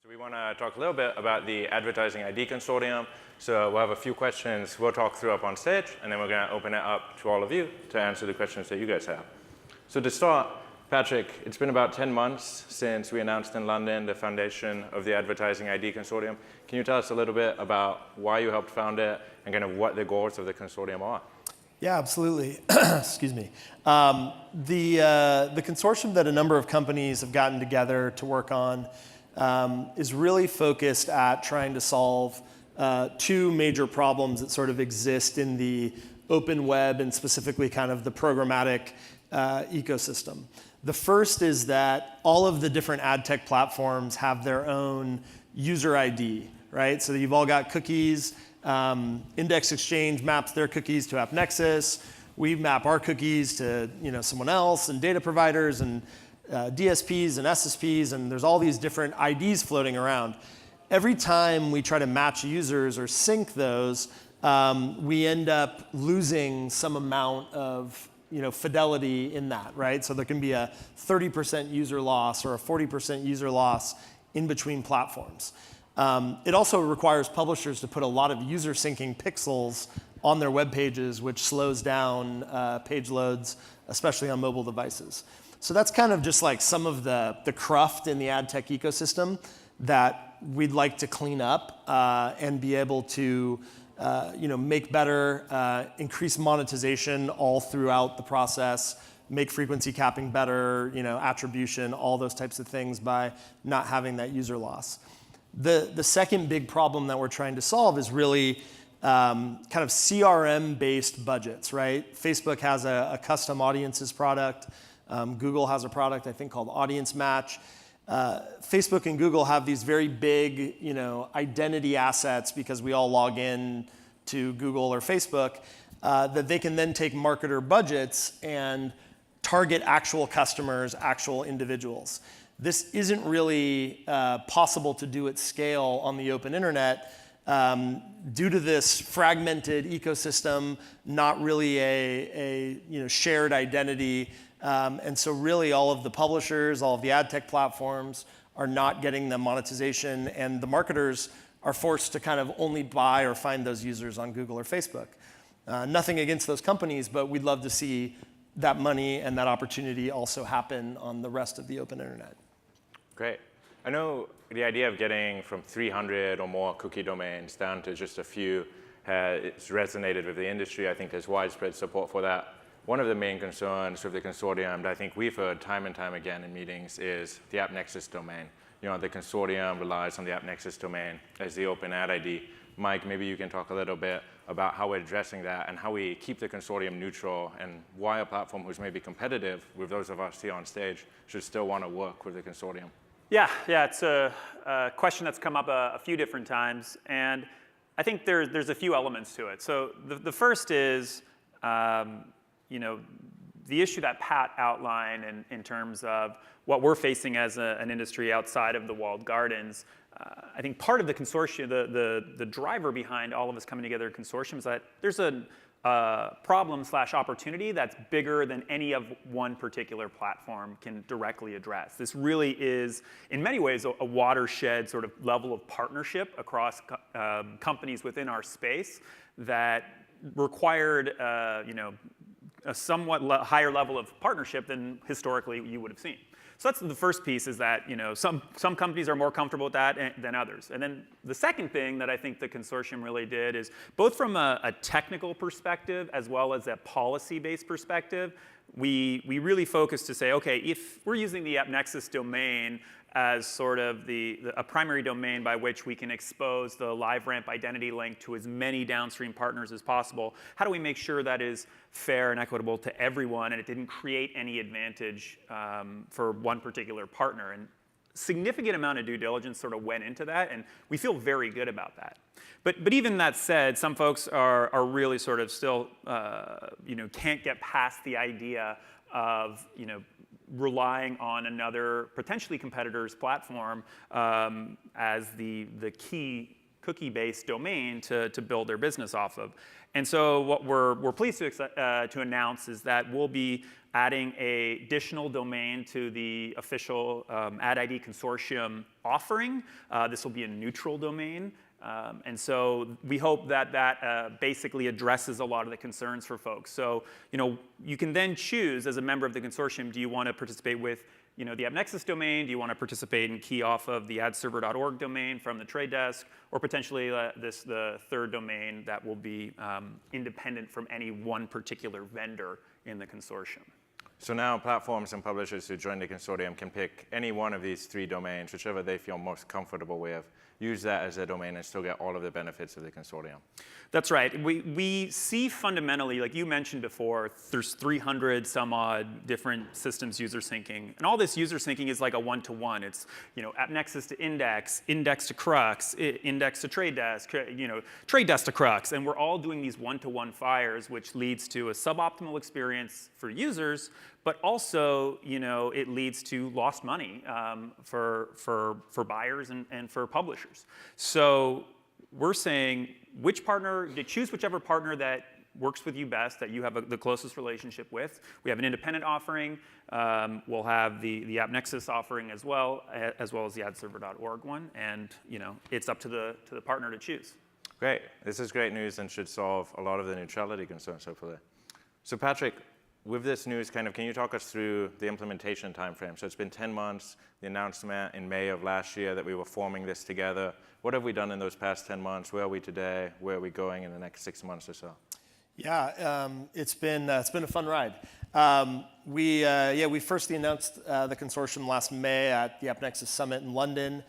We want to talk a little bit about the Advertising ID Consortium. So we'll have a few questions we'll talk through up on stage, and then we're going to open it up to all of you to answer the questions that you guys have. So to start, Patrick, it's been about 10 months since we announced in London the foundation of the Advertising ID Consortium. Can you tell us a little bit about why you helped found it and kind of what the goals of the consortium are? Yeah, absolutely. Excuse me. The consortium that a number of companies have gotten together to work on is really focused at trying to solve two major problems that sort of exist in the open web and specifically kind of the programmatic ecosystem. The first is that all of the different ad tech platforms have their own user ID, right? So you've all got cookies. Index Exchange maps their cookies to AppNexus. We map our cookies to someone else, and data providers, and DSPs and SSPs, and there's all these different IDs floating around. Every time we try to match users or sync those, we end up losing some amount of fidelity in that, right? So there can be a 30% user loss or a 40% user loss in between platforms. It also requires publishers to put a lot of user syncing pixels on their web pages, which slows down page loads, especially on mobile devices. So that's kind of just like some of the cruft in the ad tech ecosystem that we'd like to clean up and be able to make better, increase monetization all throughout the process, make frequency capping better, attribution, all those types of things by not having that user loss. The second big problem that we're trying to solve is really kind of CRM based budgets, right? Facebook has a custom audiences product. Google has a product, I think, called Audience Match. Facebook and Google have these very big, identity assets because we all log in to Google or Facebook that they can then take marketer budgets and target actual customers, actual individuals. This isn't really possible to do at scale on the open internet due to this fragmented ecosystem, not really a shared identity. And so really all of the publishers, all of the ad tech platforms are not getting the monetization, and the marketers are forced to kind of only buy or find those users on Google or Facebook. Nothing against those companies, but we'd love to see that money and that opportunity also happen on the rest of the open internet. Great. I know the idea of getting from 300 or more cookie domains down to just a few it's resonated with the industry. I think there's widespread support for that. One of the main concerns with the consortium that I think we've heard time and time again in meetings is the AppNexus domain. The consortium relies on the AppNexus domain as the open ad ID. Mike, maybe you can talk a little bit about how we're addressing that and how we keep the consortium neutral and why a platform who's maybe competitive with those of us here on stage should still want to work with the consortium. Yeah, it's a question that's come up a few different times, and I think there's a few elements to it. So the first is, the issue that Pat outlined in terms of what we're facing as an industry outside of the walled gardens. I think part of the consortium, the driver behind all of us coming together in consortium is that there's a problem/opportunity that's bigger than any of one particular platform can directly address. This really is, in many ways, a watershed sort of level of partnership across companies within our space that required, a somewhat higher level of partnership than historically you would have seen. So that's the first piece, is that some companies are more comfortable with that than others. And then the second thing that I think the consortium really did is, both from a technical perspective as well as a policy-based perspective, we really focused to say, okay, if we're using the AppNexus domain as sort of a primary domain by which we can expose the LiveRamp identity link to as many downstream partners as possible, how do we make sure that is fair and equitable to everyone and it didn't create any advantage for one particular partner? And significant amount of due diligence sort of went into that, and we feel very good about that. But even that said, some folks are really sort of still can't get past the idea of relying on another potentially competitor's platform as the key cookie-based domain to build their business off of. And so what we're pleased to announce is that we'll be adding an additional domain to the official AdID Consortium offering. This will be a neutral domain. And so we hope that that basically addresses a lot of the concerns for folks. So you can then choose as a member of the consortium, do you want to participate with the AppNexus domain? Do you want to participate and key off of the adserver.org domain from the trade desk? Or potentially the third domain that will be independent from any one particular vendor in the consortium. So now platforms and publishers who join the consortium can pick any one of these 3 domains, whichever they feel most comfortable with, use that as their domain and still get all of the benefits of the consortium. That's right. We see fundamentally, like you mentioned before, there's 300 some odd different systems user syncing. And all this user syncing is like a one-to-one. It's AppNexus to Index, Index to Crux, Index to Trade Desk, Trade Desk to Crux. And we're all doing these one-to-one fires, which leads to a suboptimal experience for users, but also it leads to lost money for buyers and for publishers. So we're saying choose whichever partner that works with you best, that you have the closest relationship with. We have an independent offering. We'll have the AppNexus offering as well as the adserver.org one. And it's up to the partner to choose. Great. This is great news and should solve a lot of the neutrality concerns, hopefully. So Patrick, with this news, can you talk us through the implementation timeframe? So it's been 10 months, the announcement in May of last year that we were forming this together. What have we done in those past 10 months? Where are we today? Where are we going in the next 6 months or so? Yeah, it's been a fun ride. We first announced the consortium last May at the AppNexus Summit in London,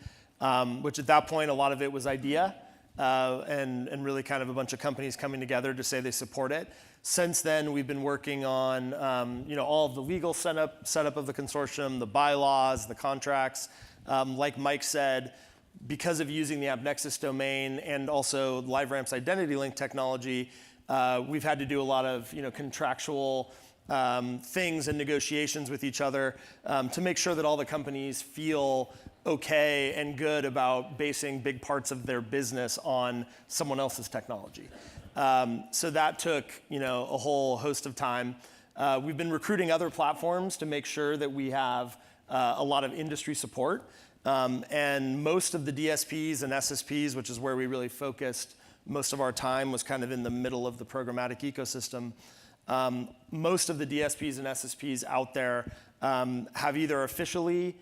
which at that point, a lot of it was idea and really kind of a bunch of companies coming together to say they support it. Since then, we've been working on all of the legal setup of the consortium, the bylaws, the contracts. Like Mike said, because of using the AppNexus domain and also LiveRamp's identity link technology, we've had to do a lot of contractual things and negotiations with each other to make sure that all the companies feel okay and good about basing big parts of their business on someone else's technology. So that took a whole host of time. We've been recruiting other platforms to make sure that we have a lot of industry support. And most of the DSPs and SSPs, which is where we really focused most of our time, was kind of in the middle of the programmatic ecosystem. Most of the DSPs and SSPs out there have either officially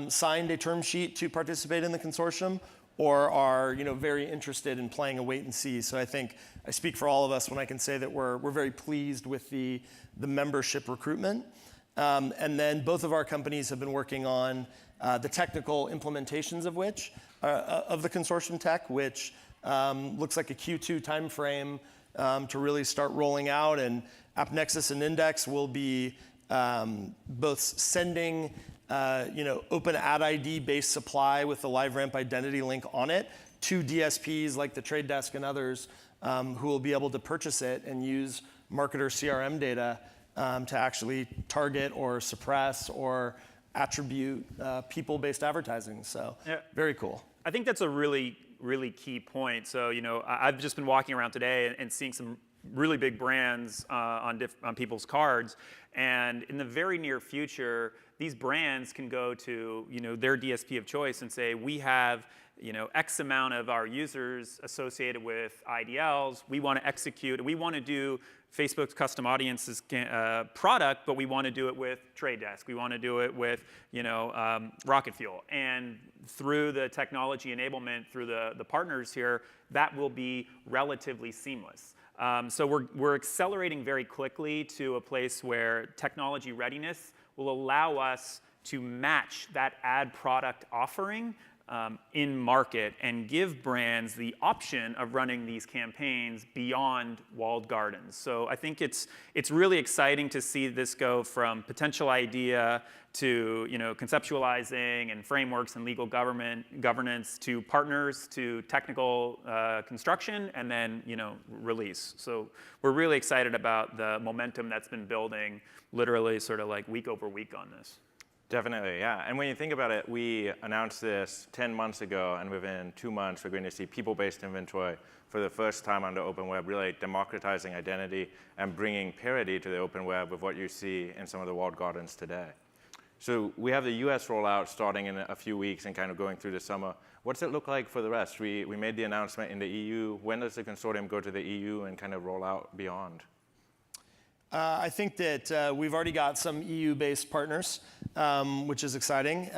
signed a term sheet to participate in the consortium or are very interested in playing a wait and see. So I think I speak for all of us when I can say that we're very pleased with the membership recruitment. And then both of our companies have been working on the technical implementations of the consortium tech, which looks like a Q2 timeframe to really start rolling out. And AppNexus and Index will be both sending open AdID based supply with the LiveRamp identity link on it to DSPs like the Trade Desk and others who will be able to purchase it and use marketer CRM data to actually target or suppress or attribute people-based advertising. So very cool. I think that's a really, really key point. So I've just been walking around today and seeing some really big brands on people's cards. And in the very near future, these brands can go to their DSP of choice and say, we have X amount of our users associated with IDLs. We want to execute. We want to do Facebook's custom audiences product, but we want to do it with Trade Desk. We want to do it with Rocket Fuel. And through the technology enablement, through the partners here, that will be relatively seamless. So we're accelerating very quickly to a place where technology readiness will allow us to match that ad product offering in market and give brands the option of running these campaigns beyond walled gardens. So I think it's really exciting to see this go from potential idea to conceptualizing and frameworks and legal governance to partners to technical construction and then release. So we're really excited about the momentum that's been building literally sort of like week over week on this. Definitely, yeah. And when you think about it, we announced this 10 months ago, and within 2 months, we're going to see people-based inventory for the first time on the open web, really democratizing identity and bringing parity to the open web with what you see in some of the walled gardens today. So we have the US rollout starting in a few weeks and kind of going through the summer. What's it look like for the rest? We made the announcement in the EU. When does the consortium go to the EU and kind of roll out beyond? I think that we've already got some EU-based partners, which is exciting,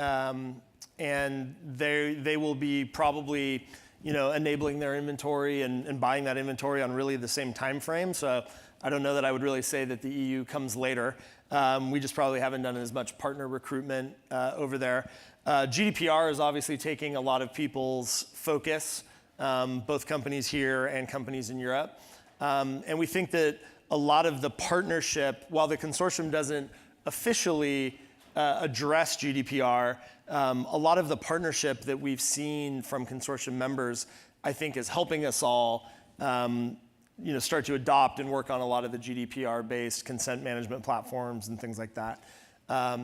and they will be probably, enabling their inventory and buying that inventory on really the same time frame. So I don't know that I would really say that the EU comes later. We just probably haven't done as much partner recruitment over there. GDPR is obviously taking a lot of people's focus, both companies here and companies in Europe, and we think that a lot of the partnership, while the consortium doesn't officially address GDPR, a lot of the partnership that we've seen from consortium members, I think, is helping us all start to adopt and work on a lot of the GDPR-based consent management platforms and things like that.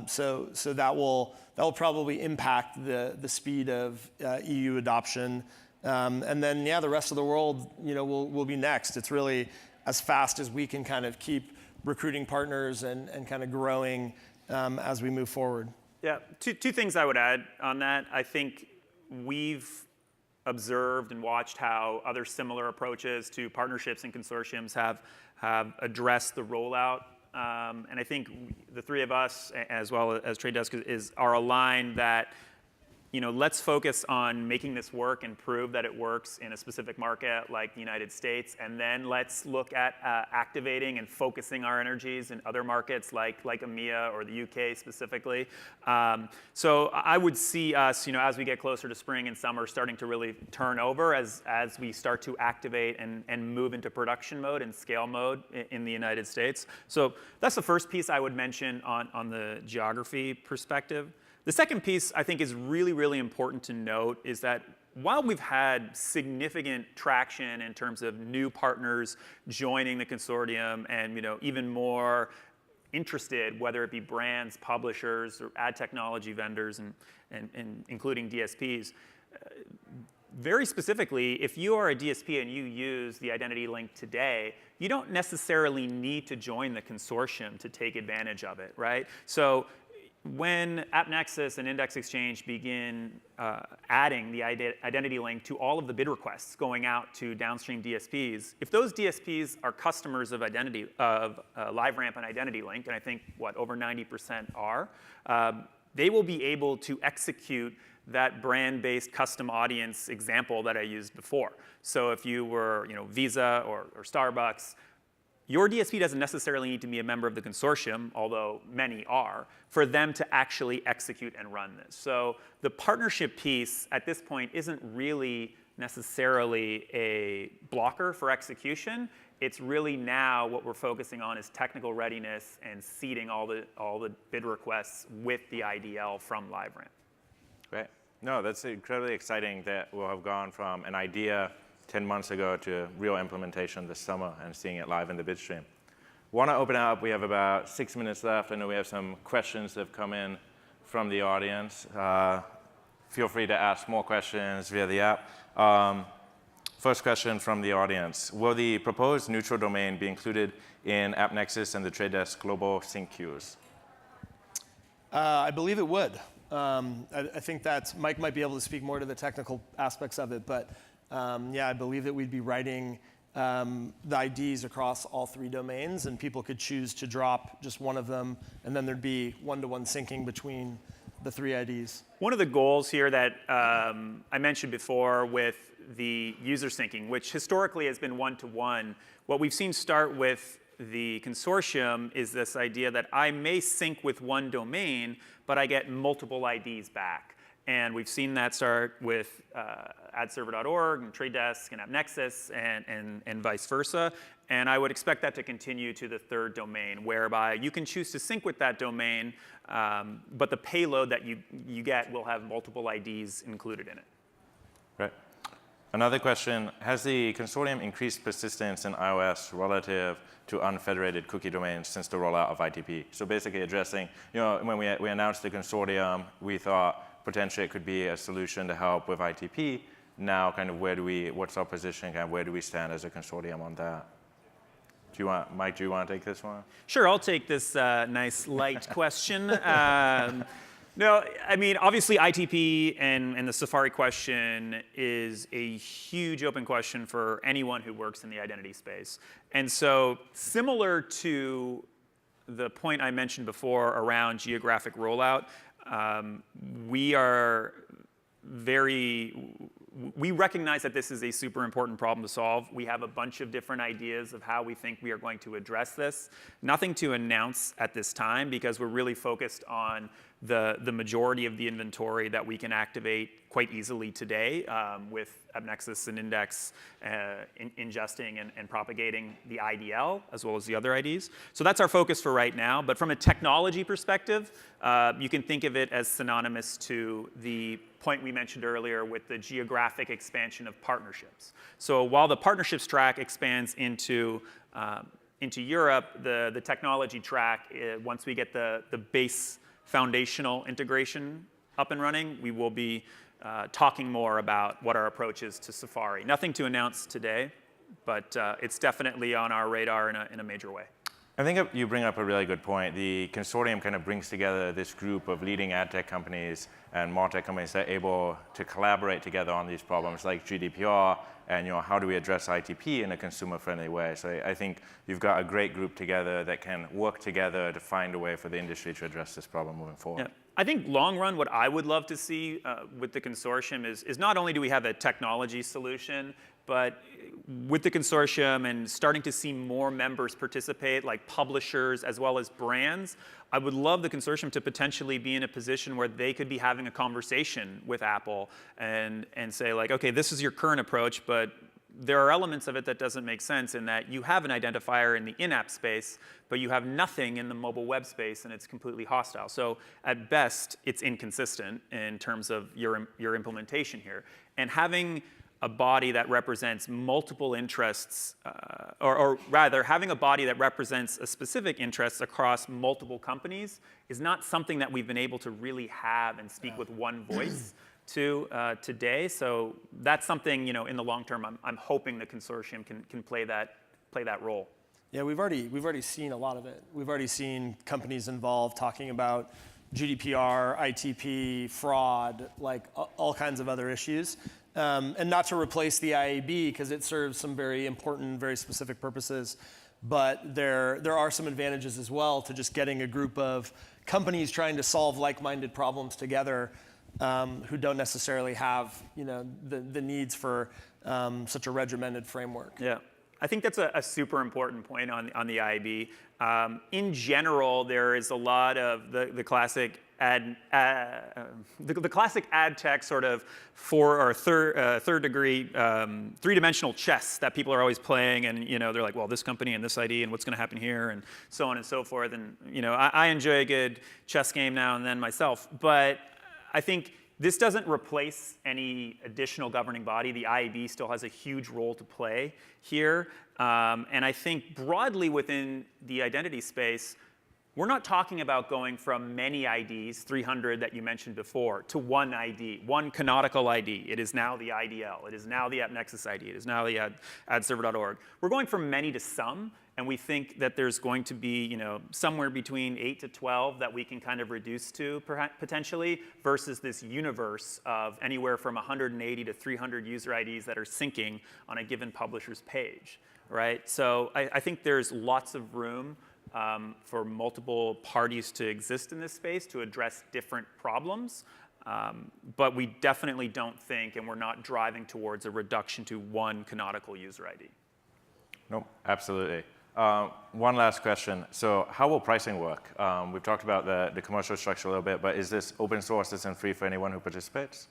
So that will probably impact the speed of EU adoption. And then, the rest of the world, will be next. It's really as fast as we can kind of keep recruiting partners and kind of growing as we move forward. Yeah, two things I would add on that. I think we've observed and watched how other similar approaches to partnerships and consortiums have addressed the rollout. And I think the three of us, as well as Trade Desk, are aligned that let's focus on making this work and prove that it works in a specific market like the United States, and then let's look at activating and focusing our energies in other markets like EMEA or the UK specifically. So I would see us, as we get closer to spring and summer, starting to really turn over as we start to activate and move into production mode and scale mode in the United States. So that's the first piece I would mention on the geography perspective. The second piece I think is really, really important to note is that while we've had significant traction in terms of new partners joining the consortium and even more interested, whether it be brands, publishers, or ad technology vendors, and including DSPs, very specifically, if you are a DSP and you use the identity link today, you don't necessarily need to join the consortium to take advantage of it, right? So when AppNexus and Index Exchange begin adding the identity link to all of the bid requests going out to downstream DSPs, if those DSPs are customers of LiveRamp and Identity Link, and I think over 90% are, they will be able to execute that brand-based custom audience example that I used before. So if you were Visa or Starbucks, your DSP doesn't necessarily need to be a member of the consortium, although many are, for them to actually execute and run this. So the partnership piece at this point isn't really necessarily a blocker for execution. It's really now what we're focusing on is technical readiness and seeding all the bid requests with the IDL from LiveRamp. Great. No, that's incredibly exciting that we'll have gone from an idea 10 months ago to real implementation this summer and seeing it live in the bid stream. Want to open it up. We have about 6 minutes left. I know we have some questions that have come in from the audience. Feel free to ask more questions via the app. First question from the audience. Will the proposed neutral domain be included in AppNexus and the Trade Desk global sync queues? I believe it would. I think that Mike might be able to speak more to the technical aspects of it, but I believe that we'd be writing the IDs across all three domains, and people could choose to drop just one of them, and then there'd be one-to-one syncing between the three IDs. One of the goals here that I mentioned before with the user syncing, which historically has been one-to-one, what we've seen start with the consortium is this idea that I may sync with one domain, but I get multiple IDs back. And we've seen that start with adserver.org and Trade Desk and AppNexus and vice versa. And I would expect that to continue to the third domain, whereby you can choose to sync with that domain, but the payload that you get will have multiple IDs included in it. Right. Another question, has the consortium increased persistence in iOS relative to unfederated cookie domains since the rollout of ITP? So basically addressing, when we announced the consortium, we thought potentially it could be a solution to help with ITP. Now, kind of what's our position, kind of where do we stand as a consortium on that? Mike, do you want to take this one? Sure, I'll take this nice light question. No, I mean, obviously ITP and the Safari question is a huge open question for anyone who works in the identity space. And so similar to the point I mentioned before around geographic rollout, we recognize that this is a super important problem to solve. We have a bunch of different ideas of how we think we are going to address this. Nothing to announce at this time because we're really focused on the majority of the inventory that we can activate quite easily today with AppNexus and Index ingesting and propagating the IDL as well as the other IDs. So that's our focus for right now. But from a technology perspective, you can think of it as synonymous to the point we mentioned earlier with the geographic expansion of partnerships. So while the partnerships track expands into Europe, the technology track, once we get the base foundational integration up and running, we will be talking more about what our approach is to Safari. Nothing to announce today, but it's definitely on our radar in a major way. I think you bring up a really good point. The consortium kind of brings together this group of leading ad tech companies and MarTech companies that are able to collaborate together on these problems like GDPR and how do we address ITP in a consumer-friendly way. So I think you've got a great group together that can work together to find a way for the industry to address this problem moving forward. Yeah. I think long run, what I would love to see with the consortium is not only do we have a technology solution, but with the consortium and starting to see more members participate, like publishers as well as brands, I would love the consortium to potentially be in a position where they could be having a conversation with Apple and say like, okay, this is your current approach, but there are elements of it that doesn't make sense in that you have an identifier in the in-app space, but you have nothing in the mobile web space and it's completely hostile. So at best, it's inconsistent in terms of your implementation here. And having a body that represents multiple interests, or rather having a body that represents a specific interest across multiple companies is not something that we've been able to really have and speak with one voice to today. So that's something, in the long term, I'm hoping the consortium can play that role. Yeah, we've already seen a lot of it. We've already seen companies involved talking about GDPR, ITP, fraud, like all kinds of other issues. And not to replace the IAB because it serves some very important, very specific purposes. But there are some advantages as well to just getting a group of companies trying to solve like-minded problems together who don't necessarily have the needs for such a regimented framework. Yeah. I think that's a super important point on the IAB. In general, there is a lot of the classic the classic ad tech sort of third degree three-dimensional chess that people are always playing, and they're like, well, this company and this ID and what's going to happen here and so on and so forth. And I enjoy a good chess game now and then myself, but I think this doesn't replace any additional governing body. The IAB still has a huge role to play here. And I think broadly within the identity space, we're not talking about going from many IDs, 300 that you mentioned before, to one ID, one canonical ID. It is now the IDL. It is now the AppNexus ID. It is now the adserver.org. We're going from many to some, and we think that there's going to be somewhere between 8 to 12 that we can kind of reduce to potentially versus this universe of anywhere from 180 to 300 user IDs that are syncing on a given publisher's page, right? So I think there's lots of room for multiple parties to exist in this space to address different problems. But we definitely don't think, and we're not driving towards a reduction to one canonical user ID. Nope, absolutely. One last question. So how will pricing work? We've talked about the commercial structure a little bit, but is this open source? Is it free for anyone who participates?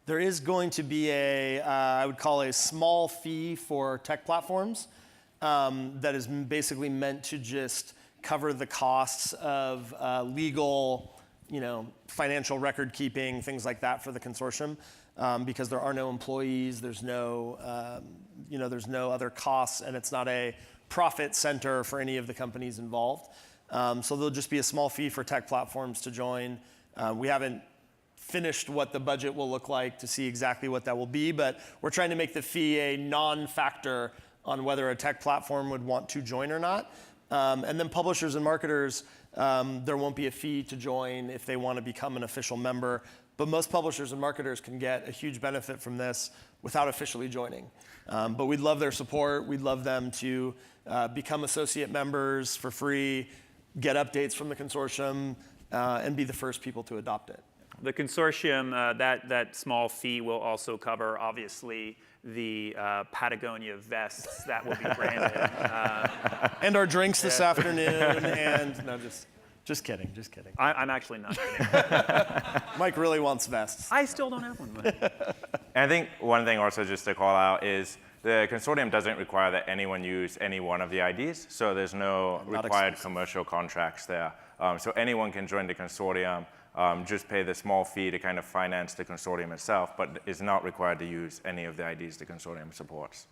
There is going to be I would call a small fee for tech platforms that is basically meant to just cover the costs of legal, financial record keeping, things like that for the consortium. because there are no employees, there's no other costs, and it's not a profit center for any of the companies involved. So there'll just be a small fee for tech platforms to join. We haven't finished what the budget will look like to see exactly what that will be, but we're trying to make the fee a non-factor on whether a tech platform would want to join or not. And then publishers and marketers, there won't be a fee to join if they want to become an official member, but most publishers and marketers can get a huge benefit from this without officially joining. But we'd love their support. We'd love them to become associate members for free, get updates from the consortium, and be the first people to adopt it. The consortium, that small fee will also cover, obviously, the Patagonia vests that will be branded. And our drinks this afternoon, and no, just kidding. I'm actually not kidding. Mike really wants vests. I still don't have one. But. And I think one thing also just to call out is the consortium doesn't require that anyone use any one of the IDs, so there's no required commercial contracts there. So anyone can join the consortium, just pay the small fee to kind of finance the consortium itself, but is not required to use any of the IDs the consortium supports.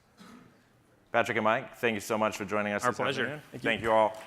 Patrick and Mike, thank you so much for joining us. Our pleasure. Thank you all.